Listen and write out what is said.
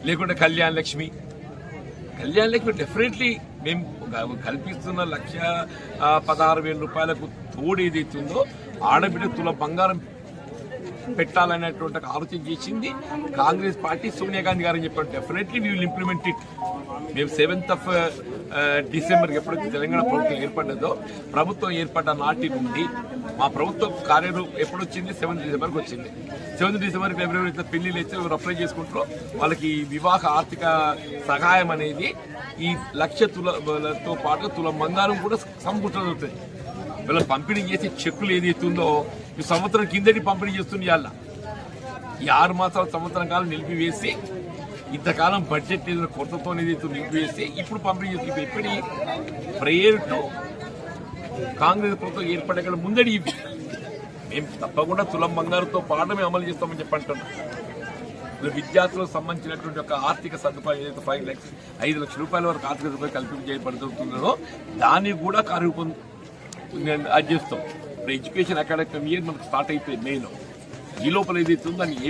లేకుంటే కళ్యాణ్ లక్ష్మి డెఫినెట్లీ మేము కల్పిస్తున్న 1,16,000 రూపాయలకు తోడు ఏదైతుందో ఆడబిడ్డ తుల బంగారం పెట్టాలనేటువంటి ఆలోచన చేసింది కాంగ్రెస్ పార్టీ. సోనియా గాంధీ గారు చెప్పారు definitely we will implement it. మేము 7th డిసెంబర్కి ఎప్పుడైతే తెలంగాణ ప్రభుత్వం ఏర్పడ్డదో, ప్రభుత్వం ఏర్పడ్డ నాటి నుండి మా ప్రభుత్వ కార్యక్రమం ఎప్పుడు వచ్చింది? 7th డిసెంబర్కి వచ్చింది. 7th డిసెంబర్ ఫిబ్రవరి పెళ్లిళ్ళు అయితే ఎవరు అప్లై చేసుకుంటారో వాళ్ళకి వివాహ ఆర్థిక సహాయం అనేది ఈ 1,00,000 తులతో పాటు తుల బంగారం కూడా సమకూర్చవుతుంది. వీళ్ళ పంపిణీ చేసే చెక్కులు ఏదైతుందో ఈ సంవత్సరం కిందటి పంపిణీ చేస్తుంది. ఇవాళ ఈ 6 మాసాల సంవత్సరం కాలం నిలిపివేసి ఇంతకాలం బడ్జెట్ ఏదైనా కొరతతో నిలిపివేసి ఇప్పుడు పంపిణీ చేస్తుంది. ఇప్పటి ప్రేయర్ టు కాంగ్రెస్ ప్రభుత్వం ఏర్పడే ముందడి ఇవి మేము తప్పకుండా తులం బంగారంతో పాటు మేము అమలు చేస్తామని చెప్పంటున్నాం. విద్యార్థులకు సంబంధించినటువంటి ఒక ఆర్థిక సదుపాయం ఏదైతే 5 లక్షల రూపాయల వరకు ఆర్థిక సదుపాయం కల్పించబడుతుందో దాన్ని కూడా కార్యరూపం అది చేస్తాం. ఇప్పుడు ఎడ్యుకేషన్ అకాడమిక్ ఇయర్ మనకు స్టార్ట్ అయిపోయింది మేలో. ఈ లోపల ఏదైతే ఉందో దాన్ని